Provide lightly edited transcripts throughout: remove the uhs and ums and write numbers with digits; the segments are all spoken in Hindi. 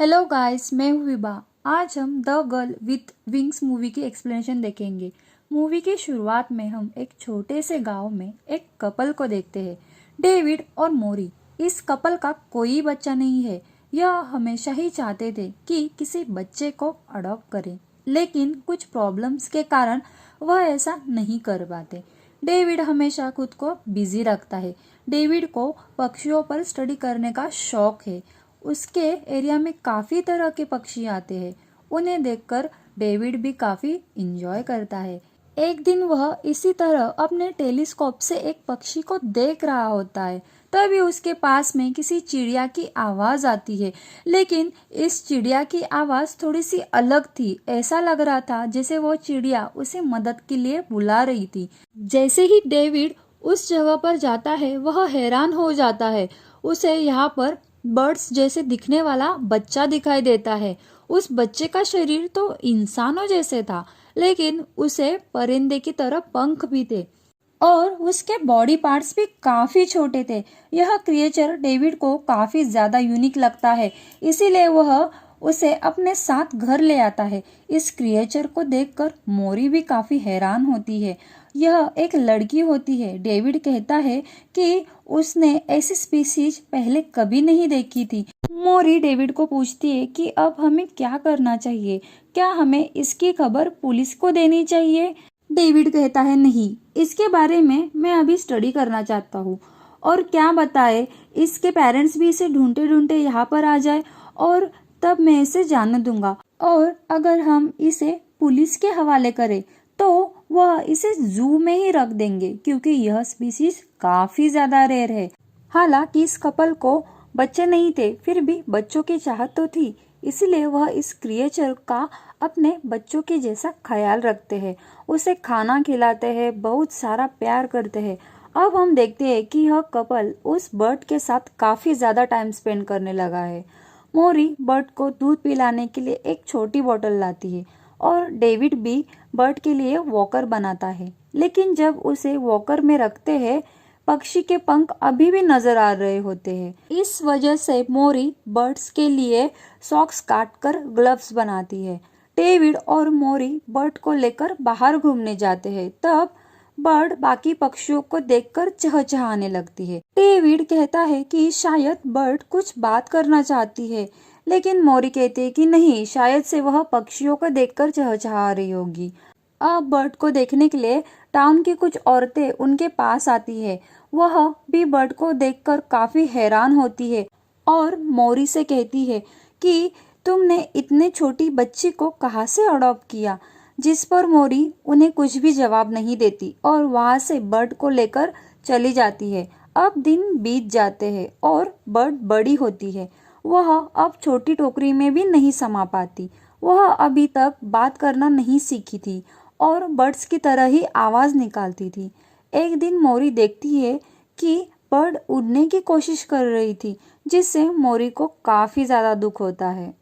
हेलो गाइस, मैं हूँ विभा। आज हम the girl with wings movie की एक्सप्लेनेशन देखेंगे। मूवी की शुरुआत में हम एक छोटे से गांव में एक कपल को देखते हैं, डेविड और मोरी। इस कपल का कोई बच्चा नहीं है। यह हमेशा ही चाहते थे कि किसी बच्चे को अडॉप्ट करें, लेकिन कुछ प्रॉब्लम्स के कारण वह ऐसा नहीं कर पाते। डेविड हमेशा खुद को बिजी रखता है। डेविड को पक्षियों पर स्टडी करने का शौक है। उसके एरिया में काफी तरह के पक्षी आते हैं। उन्हें देखकर डेविड भी काफी इंजॉय करता है। एक दिन वह इसी तरह अपने टेलीस्कोप से एक पक्षी को देख रहा होता है। तभी उसके पास में किसी चिड़िया की आवाज आती है, लेकिन इस चिड़िया की आवाज थोड़ी सी अलग थी। ऐसा लग रहा था जैसे वो चिड़िया उसे मदद के लिए बुला रही थी। जैसे ही डेविड उस जगह पर जाता है, वह हैरान हो जाता है। उसे यहाँ पर बर्ड्स जैसे दिखने वाला बच्चा दिखाई देता है। उस बच्चे का शरीर तो इंसानों जैसे था, लेकिन उसे परिंदे की तरह पंख भी थे और उसके बॉडी पार्ट्स भी काफी छोटे थे। यह क्रिएचर डेविड को काफी ज्यादा यूनिक लगता है, इसीलिए वह उसे अपने साथ घर ले आता है। इस क्रिएचर को देखकर मोरी भी काफी हैरान होती है। यह एक लड़की होती है। डेविड कहता है कि उसने ऐसी स्पीसीज पहले कभी नहीं देखी थी। मोरी डेविड को पूछती है कि अब हमें क्या करना चाहिए, क्या हमें इसकी खबर पुलिस को देनी चाहिए। डेविड कहता है, नहीं, इसके बारे में मैं अभी स्टडी करना चाहता हूँ। और क्या बताए, इसके पेरेंट्स भी इसे ढूंढते ढूंढते यहाँ पर आ जाए और तब मैं इसे जाने दूंगा। और अगर हम इसे पुलिस के हवाले करें तो वह इसे जू में ही रख देंगे, क्योंकि यह स्पीसीज काफी ज्यादा रेयर है। हालांकि इस कपल को बच्चे नहीं थे, फिर भी बच्चों की चाहत तो थी, इसलिए वह इस क्रिएचर का अपने बच्चों के जैसा ख्याल रखते हैं। उसे खाना खिलाते हैं, बहुत सारा प्यार करते हैं। अब हम देखते हैं कि यह कपल उस बर्ड के साथ काफी ज्यादा टाइम स्पेंड करने लगा है। मोरी बर्ड को दूध पिलाने के लिए एक छोटी बोतल लाती है और डेविड भी बर्ड के लिए वॉकर बनाता है। लेकिन जब उसे वॉकर में रखते हैं, पक्षी के पंख अभी भी नजर आ रहे होते हैं। इस वजह से मोरी बर्ड्स के लिए सॉक्स काटकर ग्लव्स बनाती है। डेविड और मोरी बर्ड को लेकर बाहर घूमने जाते हैं। तब बर्ड बाकी पक्षियों को देखकर चहचहाने लगती है। डेविड कहता है कि शायद बर्ड कुछ बात करना चाहती है, लेकिन मोरी कहती है कि नहीं, शायद से वह पक्षियों को देखकर चहचहा रही होगी। अब बर्ड को देखने के लिए टाउन की कुछ औरतें उनके पास आती है। वह भी बर्ड को देखकर काफी हैरान होती है और मोरी से कहती है कि तुमने इतने छोटी बच्ची को कहाँ से अडॉप्ट किया। जिस पर मोरी उन्हें कुछ भी जवाब नहीं देती और वहां से बर्ड को लेकर चली जाती है। अब दिन बीत जाते हैं और बर्ड बड़ी होती है। वह अब छोटी टोकरी में भी नहीं समा पाती। वह अभी तक बात करना नहीं सीखी थी और बर्ड्स की तरह ही आवाज निकालती थी। एक दिन मोरी देखती है कि बर्ड उड़ने की कोशिश कर रही थी, जिससे मोरी को काफी ज्यादा दुख होता है,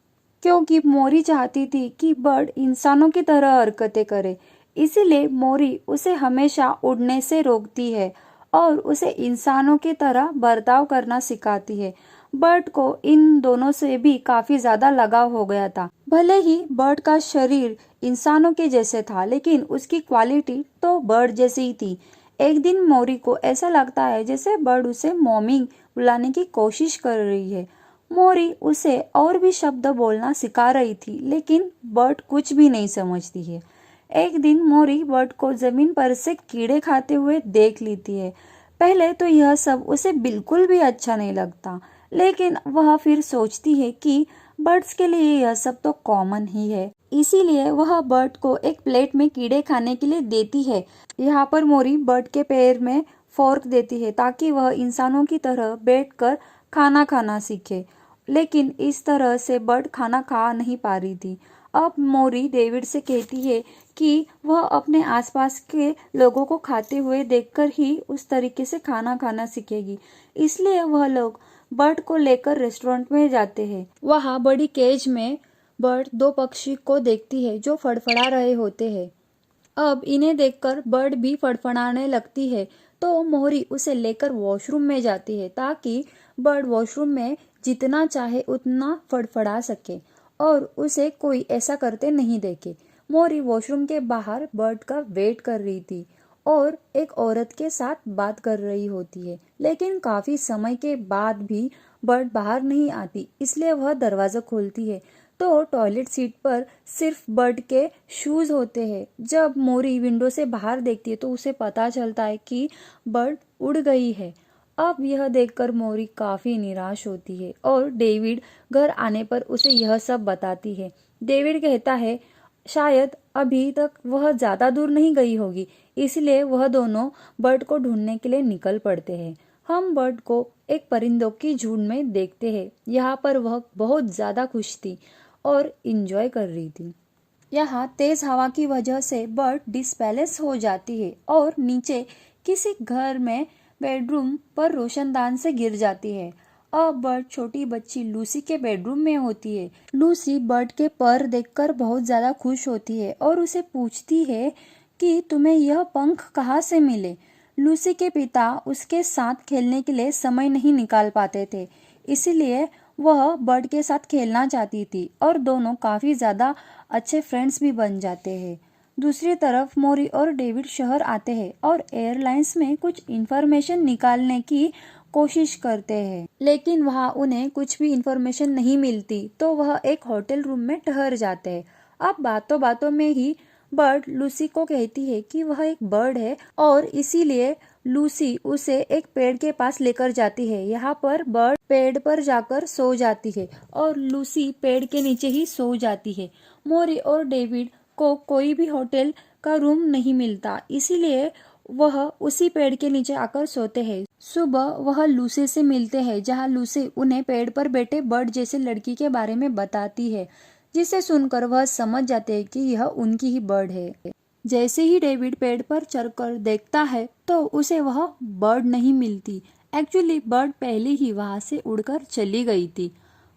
क्योंकि मोरी चाहती थी कि बर्ड इंसानों की तरह हरकतें करे। इसीलिए मोरी उसे हमेशा उड़ने से रोकती है और उसे इंसानों की तरह बर्ताव करना सिखाती है। बर्ड को इन दोनों से भी काफी ज्यादा लगाव हो गया था। भले ही बर्ड का शरीर इंसानों के जैसे था, लेकिन उसकी क्वालिटी तो बर्ड जैसी ही थी। एक दिन मोरी को ऐसा लगता है जैसे बर्ड उसे मॉमी बुलाने की कोशिश कर रही है। मोरी उसे और भी शब्द बोलना सिखा रही थी, लेकिन बर्ड कुछ भी नहीं समझती है। एक दिन मोरी बर्ड को जमीन पर से कीड़े खाते हुए देख लेती है। पहले तो यह सब उसे बिल्कुल भी अच्छा नहीं लगता, लेकिन वह फिर सोचती है कि बर्ड्स के लिए यह सब तो कॉमन ही है। इसीलिए वह बर्ड को एक प्लेट में कीड़े खाने के लिए देती है। यहाँ पर मोरी बर्ड के पैर में फोर्क देती है ताकि वह इंसानों की तरह बैठकर खाना खाना सीखे, लेकिन इस तरह से बर्ड खाना खा नहीं पा रही थी। अब मोरी डेविड से कहती है कि वह अपने आसपास के लोगों को खाते हुए देखकर ही उस तरीके से खाना खाना सीखेगी। इसलिए वह लोग बर्ड को लेकर रेस्टोरेंट में जाते हैं। वहाँ बड़ी केज में बर्ड दो पक्षी को देखती है जो फड़फड़ा रहे होते हैं। अब इन्हें देखकर बर्ड भी फड़फड़ाने लगती है, तो मोहरी उसे लेकर वॉशरूम में जाती है ताकि बर्ड वॉशरूम में जितना चाहे उतना फड़फड़ा सके और उसे कोई ऐसा करते नहीं देखे। मोरी वॉशरूम के बाहर बर्ड का वेट कर रही थी और एक औरत के साथ बात कर रही होती है, लेकिन काफी समय के बाद भी बर्ड बाहर नहीं आती, इसलिए वह दरवाजा खोलती है तो टॉयलेट सीट पर सिर्फ बर्ड के शूज होते हैं। जब मोरी विंडो से बाहर देखती है तो उसे पता चलता है कि बर्ड उड़ गई है। अब यह देखकर मोरी काफी निराश होती है और डेविड घर आने पर उसे यह सब बताती है। डेविड कहता है शायद अभी तक वह ज्यादा दूर नहीं गई होगी, इसलिए वह दोनों बर्ड को ढूंढने के लिए निकल पड़ते हैं। हम बर्ड को एक परिंदों की झुंड में देखते हैं। यहाँ पर वह बहुत ज्यादा खुश थी और इंजॉय कर रही थी। यहाँ तेज हवा की वजह से बर्ड डिस्पैलेस हो जाती है और नीचे किसी घर में बेडरूम पर रोशनदान से गिर जाती है। अब बर्ड छोटी बच्ची लूसी के बेडरूम में होती है। लूसी बर्ड के पर देखकर बहुत ज्यादा खुश होती है और उसे पूछती है कि तुम्हें यह पंख कहाँ से मिले। लूसी के पिता उसके साथ खेलने के लिए समय नहीं निकाल पाते थे, इसलिए वह बर्ड के साथ खेलना चाहती थी और दोनों काफी ज्यादा अच्छे फ्रेंड्स भी बन जाते हैं। दूसरी तरफ मोरी और डेविड शहर आते हैं और एयरलाइंस में कुछ इन्फॉर्मेशन निकालने की कोशिश करते हैं, लेकिन वहाँ उन्हें कुछ भी इन्फॉर्मेशन नहीं मिलती तो वह एक होटल रूम में ठहर जाते हैं। अब बातों बातों में ही बर्ड लूसी को कहती है कि वह एक बर्ड है और इसीलिए लूसी उसे एक पेड़ के पास लेकर जाती है। यहाँ पर बर्ड पेड़ पर जाकर सो जाती है और लूसी पेड़ के नीचे ही सो जाती है। मोरी और डेविड को कोई भी होटल का रूम नहीं मिलता, इसीलिए वह उसी पेड़ के नीचे आकर सोते हैं। सुबह वह लूसी से मिलते हैं, जहाँ लूसी उन्हें पेड़ पर बैठे बर्ड जैसे लड़की के बारे में बताती है, जिसे सुनकर वह समझ जाते हैं कि यह उनकी ही बर्ड है। जैसे ही डेविड पेड़ पर चढ़कर देखता है तो उसे वह बर्ड नहीं मिलती। एक्चुअली बर्ड पहले ही वहां से उड़कर चली गई थी।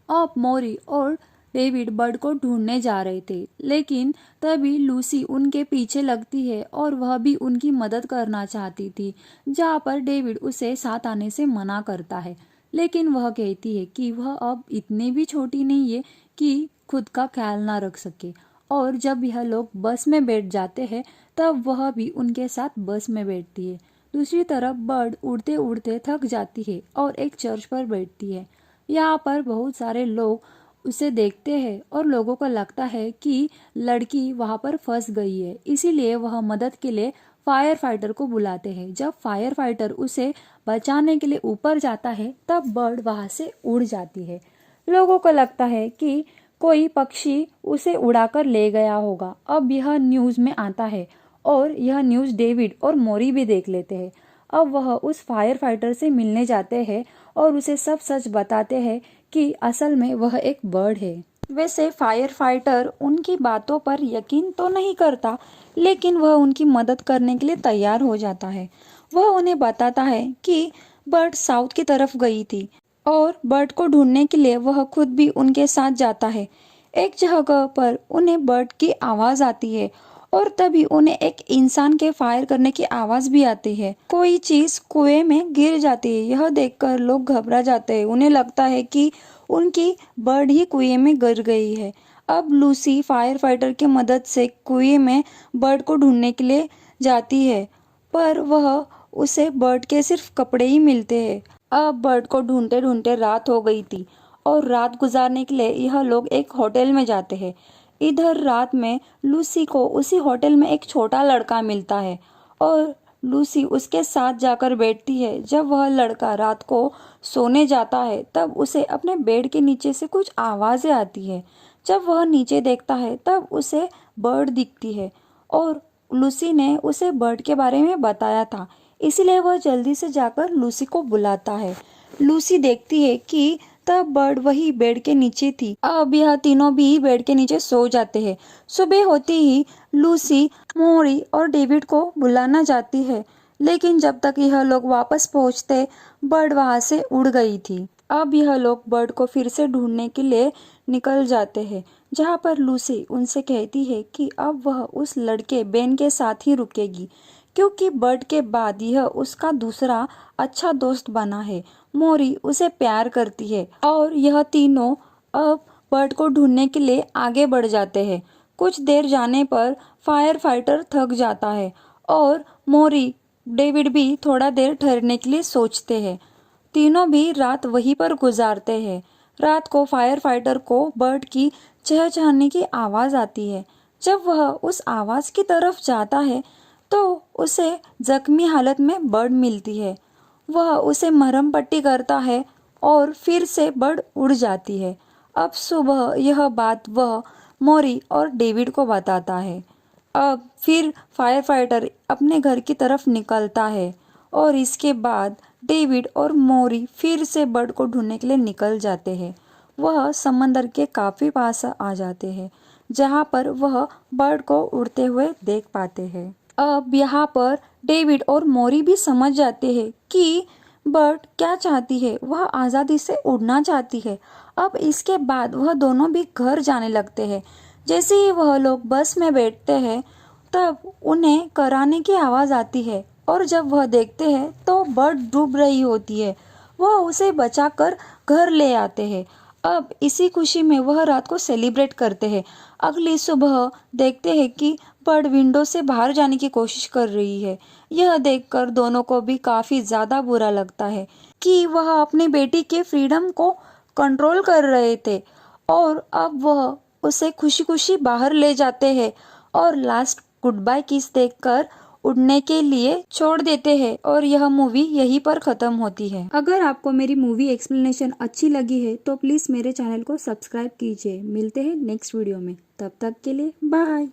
अब मोरी और डेविड बर्ड को ढूंढने जा रहे थे, लेकिन तभी लूसी उनके पीछे लगती है और वह भी उनकी मदद करना चाहती थी, जहाँ पर डेविड उसे साथ आने से मना करता है, लेकिन वह कहती है कि वह अब इतनी भी छोटी नहीं है कि खुद का ख्याल ना रख सके। और जब यह लोग बस में बैठ जाते हैं तब वह भी उनके साथ बस में बैठती है। दूसरी तरफ बर्ड उड़ते उड़ते थक जाती है और एक चर्च पर बैठती है। यहाँ पर बहुत सारे लोग उसे देखते हैं और लोगों को लगता है कि लड़की वहां पर फंस गई है, इसीलिए वह मदद के लिए फायर फाइटर को बुलाते हैं। जब फायर फाइटर उसे बचाने के लिए ऊपर जाता है तब बर्ड वहां से उड़ जाती है। लोगों को लगता है कि कोई पक्षी उसे उड़ाकर ले गया होगा। अब यह न्यूज में आता है और यह न्यूज डेविड और मोरी भी देख लेते हैं। अब वह उस फायर फाइटर से मिलने जाते हैं और उसे सब सच बताते हैं कि असल में वह एक बर्ड है। वैसे फायर फाइटर उनकी बातों पर यकीन तो नहीं करता, लेकिन वह उनकी मदद करने के लिए तैयार हो जाता है। वह उन्हें बताता है कि बर्ड साउथ की तरफ गई थी और बर्ड को ढूंढने के लिए वह खुद भी उनके साथ जाता है। एक जगह पर उन्हें बर्ड की आवाज आती है और तभी उन्हें एक इंसान के फायर करने की आवाज भी आती है। कोई चीज कुएं में गिर जाती है। यह देखकर लोग घबरा जाते हैं। उन्हें लगता है कि उनकी बर्ड ही कुएं में गिर गई है। अब लूसी फायर फाइटर की मदद से कुएं में बर्ड को ढूंढने के लिए जाती है, पर वह उसे बर्ड के सिर्फ कपड़े ही मिलते हैं। अब बर्ड को ढूंढते ढूंढते रात हो गई थी और रात गुजारने के लिए यह लोग एक होटल में जाते हैं। इधर रात में लूसी को उसी होटल में एक छोटा लड़का मिलता है और लूसी उसके साथ जाकर बैठती है। जब वह लड़का रात को सोने जाता है तब उसे अपने बेड के नीचे से कुछ आवाजें आती है। जब वह नीचे देखता है तब उसे बर्ड दिखती है और लूसी ने उसे बर्ड के बारे में बताया था, इसलिए वह जल्दी से जाकर लूसी को बुलाता है। लूसी देखती है कि तब बर्ड वही बेड के नीचे थी। अब यह तीनों भी बेड के नीचे सो जाते हैं। सुबह होती ही लूसी मोरी और डेविड को बुलाना चाहती है, लेकिन जब तक यह लोग वापस पहुंचते बर्ड वहां से उड़ गई थी। अब यह लोग बर्ड को फिर से ढूंढने के लिए निकल जाते हैं, जहां पर लूसी उनसे कहती है कि अब वह उस लड़के बेन के साथ ही रुकेगी, क्योंकि बर्ड के बाद यह उसका दूसरा अच्छा दोस्त बना है। मोरी उसे प्यार करती है और यह तीनों अब बर्ड को ढूंढने के लिए आगे बढ़ जाते हैं। कुछ देर जाने पर फायर फाइटर थक जाता है और मोरी डेविड भी थोड़ा देर ठहरने के लिए सोचते हैं। तीनों भी रात वहीं पर गुजारते हैं। रात को फायर फाइटर को बर्ड की चहचहाने की आवाज़ आती है। जब वह उस आवाज़ की तरफ जाता है तो उसे जख्मी हालत में बर्ड मिलती है। वह उसे मरहम पट्टी करता है और फिर से बर्ड उड़ जाती है। अब सुबह यह बात वह मोरी और डेविड को बताता है। अब फिर फायर फाइटर अपने घर की तरफ निकलता है और इसके बाद डेविड और मोरी फिर से बर्ड को ढूंढने के लिए निकल जाते हैं। वह समंदर के काफ़ी पास आ जाते हैं जहाँ पर वह बर्ड को उड़ते हुए देख पाते हैं। अब यहाँ पर डेविड और मोरी भी समझ जाते हैं कि बर्ड क्या चाहती है। वह आज़ादी से उड़ना चाहती है। अब इसके बाद वह दोनों भी घर जाने लगते हैं। जैसे ही वह लोग बस में बैठते हैं तब उन्हें कराने की आवाज़ आती है और जब वह देखते हैं तो बर्ड डूब रही होती है। वह उसे बचाकर घर ले आते हैं। अब इसी खुशी में वह रात को सेलिब्रेट करते हैं। अगली सुबह देखते हैं कि बर्ड विंडो से बाहर जाने की कोशिश कर रही है। यह देखकर दोनों को भी काफ़ी ज़्यादा बुरा लगता है कि वह अपनी बेटी के फ्रीडम को कंट्रोल कर रहे थे और अब वह उसे खुशी खुशी बाहर ले जाते हैं और लास्ट गुड बाय किस देकर उड़ने के लिए छोड़ देते हैं और यह मूवी यहीं पर ख़त्म होती है। अगर आपको मेरी मूवी एक्सप्लेनेशन अच्छी लगी है तो प्लीज़ मेरे चैनल को सब्सक्राइब कीजिए। मिलते हैं नेक्स्ट वीडियो में, तब तक के लिए बाय।